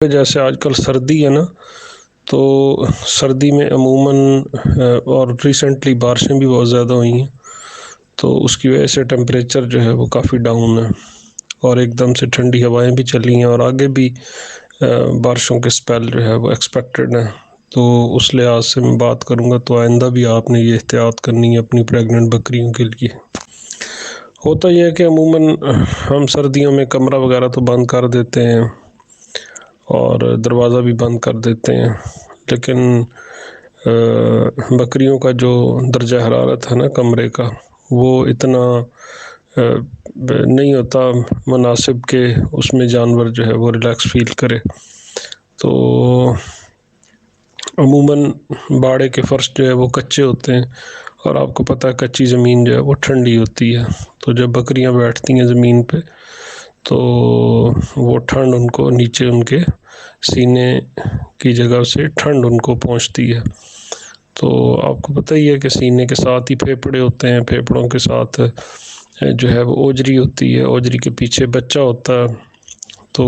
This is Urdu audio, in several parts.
جیسے آج کل سردی ہے نا، تو سردی میں عموماً اور ریسنٹلی بارشیں بھی بہت زیادہ ہوئی ہیں، تو اس کی وجہ سے ٹمپریچر جو ہے وہ کافی ڈاؤن ہے، اور ایک دم سے ٹھنڈی ہوائیں بھی چلی ہیں، اور آگے بھی بارشوں کے سپیل جو ہے وہ ایکسپیکٹڈ ہیں۔ تو اس لحاظ سے میں بات کروں گا تو آئندہ بھی آپ نے یہ احتیاط کرنی ہے اپنی پریگننٹ بکریوں کے لیے۔ ہوتا یہ ہے کہ عموماً ہم سردیوں میں کمرہ وغیرہ تو بند کر دیتے ہیں اور دروازہ بھی بند کر دیتے ہیں، لیکن بکریوں کا جو درجہ حرارت ہے نا کمرے کا، وہ اتنا نہیں ہوتا مناسب کہ اس میں جانور جو ہے وہ ریلیکس فیل کرے۔ تو عموماً باڑے کے فرش جو ہے وہ کچے ہوتے ہیں، اور آپ کو پتہ ہے کچی زمین جو ہے وہ ٹھنڈی ہوتی ہے، تو جب بکریاں بیٹھتی ہیں زمین پہ تو وہ ٹھنڈ ان کو نیچے ان کے سینے کی جگہ سے ٹھنڈ ان کو پہنچتی ہے۔ تو آپ کو پتہ ہی ہے کہ سینے کے ساتھ ہی پھیپھڑے ہوتے ہیں، پھیپھڑوں کے ساتھ جو ہے وہ اوجری ہوتی ہے، اوجری کے پیچھے بچہ ہوتا ہے، تو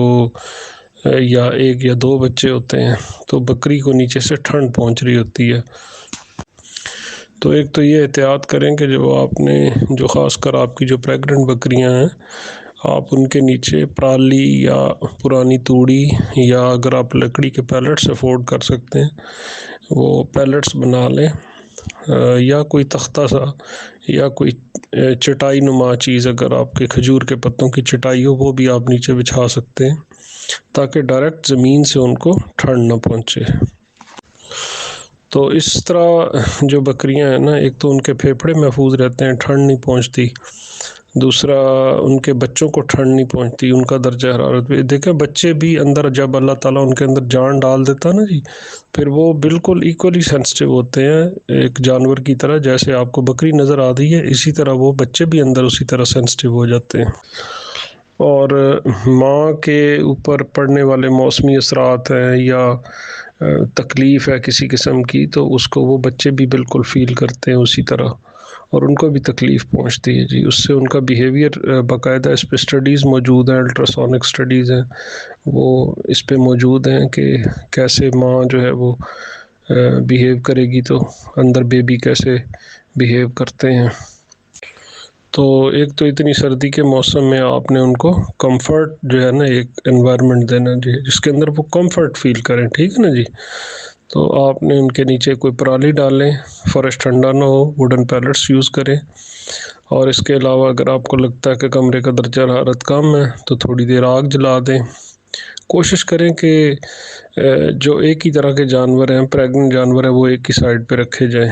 یا ایک یا دو بچے ہوتے ہیں، تو بکری کو نیچے سے ٹھنڈ پہنچ رہی ہوتی ہے۔ تو ایک تو یہ احتیاط کریں کہ جو آپ نے جو خاص کر آپ کی جو پریگننٹ بکریاں ہیں، آپ ان کے نیچے پرالی یا پرانی توڑی، یا اگر آپ لکڑی کے پیلٹس افورڈ کر سکتے ہیں وہ پیلٹس بنا لیں، یا کوئی تختہ سا یا کوئی چٹائی نما چیز، اگر آپ کے کھجور کے پتوں کی چٹائی ہو وہ بھی آپ نیچے بچھا سکتے ہیں، تاکہ ڈائریکٹ زمین سے ان کو ٹھنڈ نہ پہنچے۔ تو اس طرح جو بکریاں ہیں نا، ایک تو ان کے پھیپھڑے محفوظ رہتے ہیں، ٹھنڈ نہیں پہنچتی، دوسرا ان کے بچوں کو ٹھنڈ نہیں پہنچتی، ان کا درجہ حرارت بھی دیکھیں، بچے بھی اندر جب اللہ تعالیٰ ان کے اندر جان ڈال دیتا نا جی، پھر وہ بالکل ایکولی سینسٹیو ہوتے ہیں ایک جانور کی طرح، جیسے آپ کو بکری نظر آ رہی ہے اسی طرح وہ بچے بھی اندر اسی طرح سینسٹیو ہو جاتے ہیں۔ اور ماں کے اوپر پڑنے والے موسمی اثرات ہیں یا تکلیف ہے کسی قسم کی، تو اس کو وہ بچے بھی بالکل فیل کرتے ہیں اسی طرح، اور ان کو بھی تکلیف پہنچتی ہے جی، اس سے ان کا بیہیویئر باقاعدہ اس پہ اسٹڈیز موجود ہیں، الٹراسونک اسٹڈیز ہیں، وہ اس پہ موجود ہیں کہ کیسے ماں جو ہے وہ بیہیو کرے گی تو اندر بیبی کیسے بیہیو کرتے ہیں۔ تو ایک تو اتنی سردی کے موسم میں آپ نے ان کو کمفرٹ جو ہے نا ایک انوائرمنٹ دینا جی، جس کے اندر وہ کمفرٹ فیل کریں، ٹھیک ہے نا جی۔ تو آپ نے ان کے نیچے کوئی پرالی ڈالیں، فرش ٹھنڈا نہ ہو، ووڈن پیلٹس یوز کریں، اور اس کے علاوہ اگر آپ کو لگتا ہے کہ کمرے کا درجہ حرارت کم ہے تو تھوڑی دیر آگ جلا دیں۔ کوشش کریں کہ جو ایک ہی طرح کے جانور ہیں، پریگننٹ جانور ہیں، وہ ایک ہی سائڈ پہ رکھے جائیں،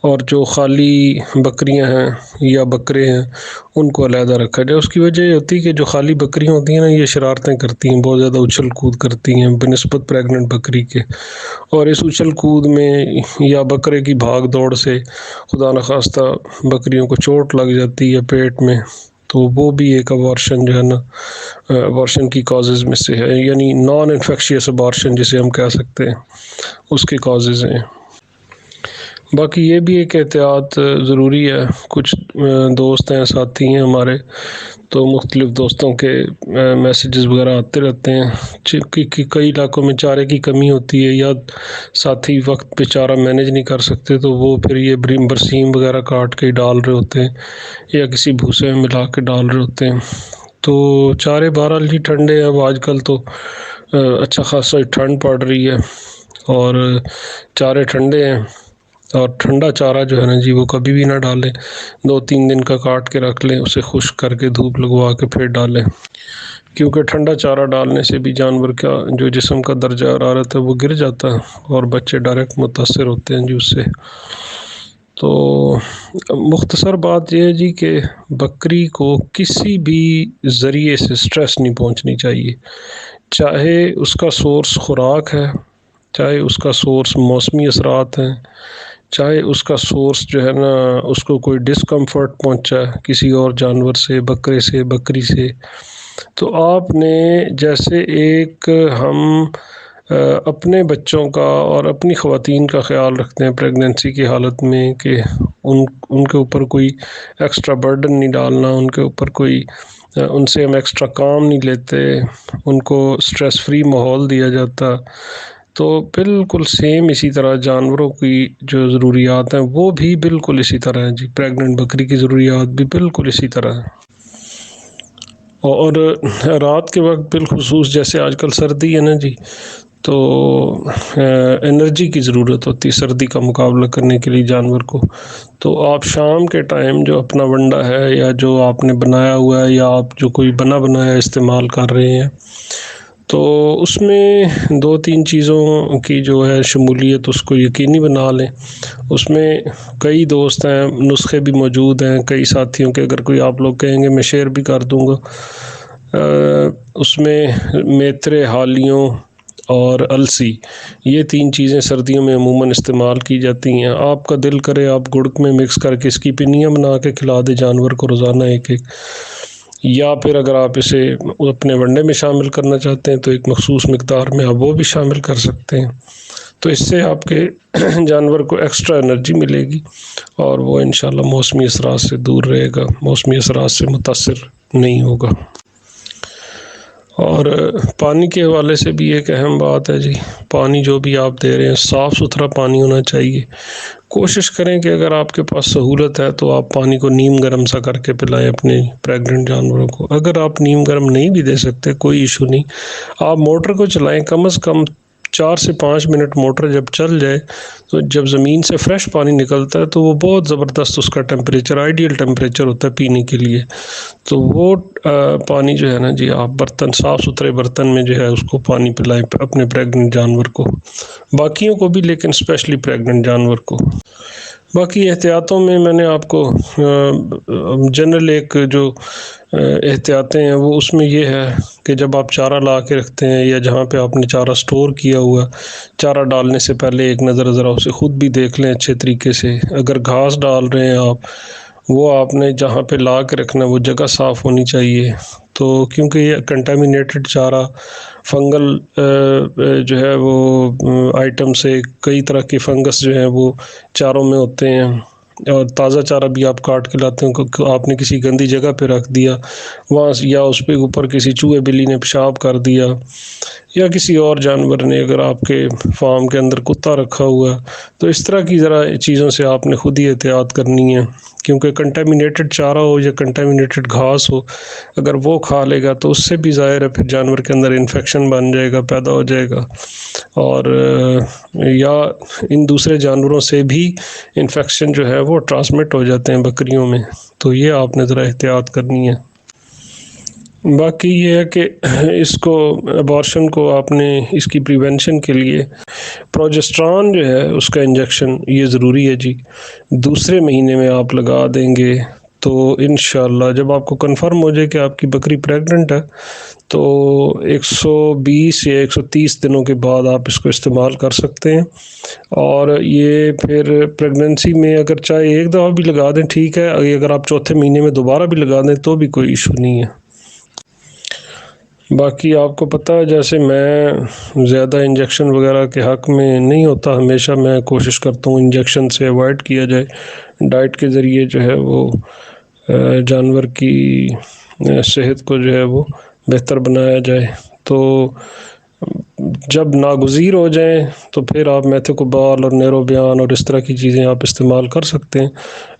اور جو خالی بکریاں ہیں یا بکرے ہیں ان کو علیحدہ رکھا جائے۔ اس کی وجہ یہ ہوتی ہے کہ جو خالی بکریاں ہوتی ہیں نا، یہ شرارتیں کرتی ہیں، بہت زیادہ اچھل کود کرتی ہیں بنسبت پریگننٹ بکری کے، اور اس اچھل کود میں یا بکرے کی بھاگ دوڑ سے خدا نخواستہ بکریوں کو چوٹ لگ جاتی ہے پیٹ میں، تو وہ بھی ایک ابارشن جو ہے نا، ابارشن کی کازز میں سے ہے، یعنی نان انفیکشیس ابارشن جسے ہم کہہ سکتے ہیں، اس کے کازز ہیں۔ باقی یہ بھی ایک احتیاط ضروری ہے، کچھ دوست ہیں، ساتھی ہیں ہمارے، تو مختلف دوستوں کے میسیجز وغیرہ آتے رہتے ہیں کہ کئی علاقوں میں چارے کی کمی ہوتی ہے، یا ساتھی وقت پہ چارہ مینیج نہیں کر سکتے، تو وہ پھر یہ برسیم وغیرہ کاٹ کے ڈال رہے ہوتے ہیں، یا کسی بھوسے میں ملا کے ڈال رہے ہوتے ہیں۔ تو چارے بہرحال جی ٹھنڈے ہیں، اب آج کل تو اچھا خاصا ٹھنڈ پڑ رہی ہے، اور چارے ٹھنڈے ہیں، اور ٹھنڈا چارہ جو ہے نا جی وہ کبھی بھی نہ ڈالیں، 2-3 دن کا کاٹ کے رکھ لیں، اسے خشک کر کے دھوپ لگوا کے پھر ڈالیں، کیونکہ ٹھنڈا چارہ ڈالنے سے بھی جانور کا جو جسم کا درجہ حرارت ہے وہ گر جاتا ہے، اور بچے ڈائریکٹ متاثر ہوتے ہیں جی اس سے۔ تو مختصر بات یہ ہے جی کہ بکری کو کسی بھی ذریعے سے سٹریس نہیں پہنچنی چاہیے، چاہے اس کا سورس خوراک ہے، چاہے اس کا سورس موسمی اثرات ہیں، چاہے اس کا سورس جو ہے نا اس کو کوئی ڈسکمفرٹ پہنچا ہے کسی اور جانور سے، بکرے سے، بکری سے، تو آپ نے جیسے ایک ہم اپنے بچوں کا اور اپنی خواتین کا خیال رکھتے ہیں پریگننسی کی حالت میں کہ ان کے اوپر کوئی ایکسٹرا برڈن نہیں ڈالنا، ان کے اوپر کوئی ان سے ہم ایکسٹرا کام نہیں لیتے، ان کو سٹریس فری ماحول دیا جاتا، تو بالکل سیم اسی طرح جانوروں کی جو ضروریات ہیں وہ بھی بالکل اسی طرح ہیں جی، پریگننٹ بکری کی ضروریات بھی بالکل اسی طرح ہیں۔ اور رات کے وقت بالخصوص جیسے آج کل سردی ہے نا جی، تو انرجی کی ضرورت ہوتی ہے سردی کا مقابلہ کرنے کے لیے جانور کو، تو آپ شام کے ٹائم جو اپنا ونڈا ہے یا جو آپ نے بنایا ہوا ہے یا آپ جو کوئی بنا بنایا استعمال کر رہے ہیں، تو اس میں 2-3 چیزوں کی جو ہے شمولیت اس کو یقینی بنا لیں۔ اس میں کئی دوست ہیں، نسخے بھی موجود ہیں کئی ساتھیوں کے، اگر کوئی آپ لوگ کہیں گے میں شیئر بھی کر دوں گا۔ اس میں میترے، حالیوں اور السی، یہ 3 چیزیں سردیوں میں عموماً استعمال کی جاتی ہیں۔ آپ کا دل کرے آپ گڑ میں مکس کر کے اس کی پنیاں بنا کے کھلا دیں جانور کو روزانہ ایک ایک، یا پھر اگر آپ اسے اپنے ونڈے میں شامل کرنا چاہتے ہیں تو ایک مخصوص مقدار میں آپ وہ بھی شامل کر سکتے ہیں، تو اس سے آپ کے جانور کو ایکسٹرا انرجی ملے گی اور وہ انشاءاللہ موسمی اثرات سے دور رہے گا، موسمی اثرات سے متاثر نہیں ہوگا۔ اور پانی کے حوالے سے بھی ایک اہم بات ہے جی، پانی جو بھی آپ دے رہے ہیں صاف ستھرا پانی ہونا چاہیے۔ کوشش کریں کہ اگر آپ کے پاس سہولت ہے تو آپ پانی کو نیم گرم سا کر کے پلائیں اپنے پریگننٹ جانوروں کو۔ اگر آپ نیم گرم نہیں بھی دے سکتے کوئی ایشو نہیں، آپ موٹر کو چلائیں، کم از کم 4 سے 5 منٹ موٹر جب چل جائے تو جب زمین سے فریش پانی نکلتا ہے تو وہ بہت زبردست اس کا ٹیمپریچر آئیڈیل ٹیمپریچر ہوتا ہے پینے کے لیے، تو وہ پانی جو ہے نا جی، آپ برتن صاف ستھرے برتن میں جو ہے اس کو پانی پلائیں اپنے پریگننٹ جانور کو، باقیوں کو بھی لیکن اسپیشلی پریگننٹ جانور کو۔ باقی احتیاطوں میں نے آپ کو جنرل ایک جو احتیاطیں ہیں وہ اس میں یہ ہے کہ جب آپ چارہ لا کے رکھتے ہیں یا جہاں پہ آپ نے چارہ سٹور کیا ہوا، چارہ ڈالنے سے پہلے ایک نظر ذرا اسے خود بھی دیکھ لیں اچھے طریقے سے۔ اگر گھاس ڈال رہے ہیں آپ، وہ آپ نے جہاں پہ لا کے رکھنا وہ جگہ صاف ہونی چاہیے، تو کیونکہ یہ کنٹامینیٹڈ چارہ فنگل جو ہے وہ آئٹم سے کئی طرح کے فنگس جو ہیں وہ چاروں میں ہوتے ہیں، اور تازہ چارہ بھی آپ کاٹ کے لاتے ہیں، آپ نے کسی گندی جگہ پہ رکھ دیا وہاں، یا اس پہ اوپر کسی چوہے بلی نے پیشاب کر دیا، یا کسی اور جانور نے، اگر آپ کے فارم کے اندر کتا رکھا ہوا، تو اس طرح کی ذرا چیزوں سے آپ نے خود ہی احتیاط کرنی ہے، کیونکہ کنٹامینیٹڈ چارہ ہو یا کنٹامینیٹڈ گھاس ہو، اگر وہ کھا لے گا تو اس سے بھی ظاہر ہے پھر جانور کے اندر انفیکشن بن جائے گا، پیدا ہو جائے گا، اور یا ان دوسرے جانوروں سے بھی انفیکشن جو ہے وہ ٹرانسمٹ ہو جاتے ہیں بکریوں میں، تو یہ آپ نے ذرا احتیاط کرنی ہے۔ باقی یہ ہے کہ اس کو ابارشن کو آپ نے اس کی پریونشن کے لیے پروجسٹران جو ہے اس کا انجیکشن یہ ضروری ہے جی، 2 مہینے میں آپ لگا دیں گے تو انشاءاللہ جب آپ کو کنفرم ہو جائے کہ آپ کی بکری پریگننٹ ہے تو 120 یا 130 دنوں کے بعد آپ اس کو استعمال کر سکتے ہیں، اور یہ پھر پریگننسی میں اگر چاہے ایک دفعہ بھی لگا دیں ٹھیک ہے، اگر آپ چوتھے مہینے میں دوبارہ بھی لگا دیں تو بھی کوئی ایشو نہیں ہے۔ باقی آپ کو پتہ ہے جیسے میں زیادہ انجیکشن وغیرہ کے حق میں نہیں ہوتا، ہمیشہ میں کوشش کرتا ہوں انجیکشن سے اوائڈ کیا جائے، ڈائٹ کے ذریعے جو ہے وہ جانور کی صحت کو جو ہے وہ بہتر بنایا جائے، تو جب ناگزیر ہو جائیں تو پھر آپ میتھوکوبال اور نیروبیان اور اس طرح کی چیزیں آپ استعمال کر سکتے ہیں،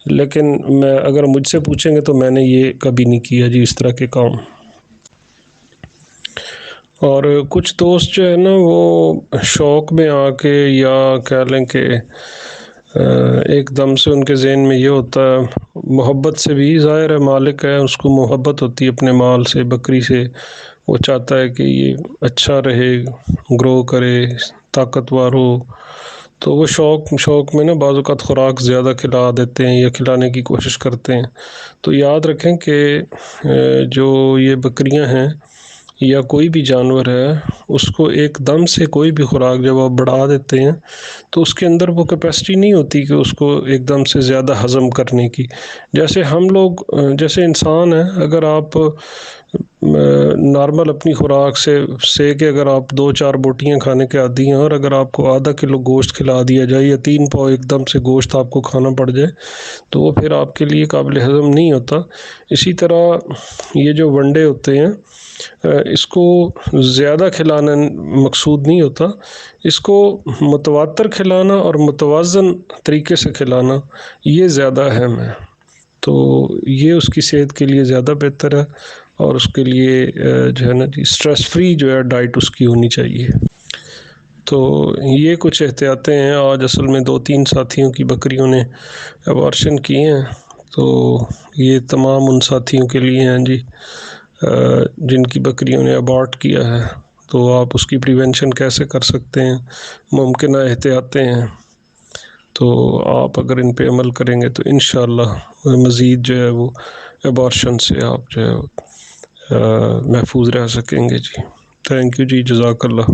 لیکن میں اگر مجھ سے پوچھیں گے تو میں نے یہ کبھی نہیں کیا جی اس طرح کے کام۔ اور کچھ دوست جو ہے نا وہ شوق میں آ کے یا کہہ لیں کہ ایک دم سے ان کے ذہن میں یہ ہوتا ہے، محبت سے بھی، ظاہر ہے مالک ہے اس کو محبت ہوتی ہے اپنے مال سے، بکری سے، وہ چاہتا ہے کہ یہ اچھا رہے، گرو کرے، طاقتور ہو، تو وہ شوق میں نا بعض اوقات خوراک زیادہ کھلا دیتے ہیں یا کھلانے کی کوشش کرتے ہیں، تو یاد رکھیں کہ جو یہ بکریاں ہیں یا کوئی بھی جانور ہے اس کو ایک دم سے کوئی بھی خوراک جب آپ بڑھا دیتے ہیں تو اس کے اندر وہ کیپیسٹی نہیں ہوتی کہ اس کو ایک دم سے زیادہ ہضم کرنے کی. جیسے ہم لوگ جیسے انسان ہیں، اگر آپ نارمل اپنی خوراک سے کہ اگر آپ 2-4 بوٹیاں کھانے کے عادی ہیں اور اگر آپ کو آدھا کلو گوشت کھلا دیا جائے یا 3 پاؤ ایک دم سے گوشت آپ کو کھانا پڑ جائے تو وہ پھر آپ کے لیے قابل ہضم نہیں ہوتا. اسی طرح یہ جو ونڈے ہوتے ہیں اس کو زیادہ کھلانا مقصود نہیں ہوتا، اس کو متواتر کھلانا اور متوازن طریقے سے کھلانا یہ زیادہ اہم ہے. تو یہ اس کی صحت کے لیے زیادہ بہتر ہے اور اس کے لیے جو ہے نا جی اسٹریس فری جو ہے ڈائٹ اس کی ہونی چاہیے. تو یہ کچھ احتیاطیں ہیں. آج اصل میں 2-3 ساتھیوں کی بکریوں نے ابارشن کیے ہیں، تو یہ تمام ان ساتھیوں کے لیے ہیں جی جن کی بکریوں نے ابارٹ کیا ہے. تو آپ اس کی پریونشن کیسے کر سکتے ہیں، ممکنہ احتیاطیں ہیں، تو آپ اگر ان پہ عمل کریں گے تو انشاءاللہ مزید جو ہے وہ ابارشن سے آپ جو ہے محفوظ رہ سکیں گے. جی تھینک یو جی، جزاک اللہ.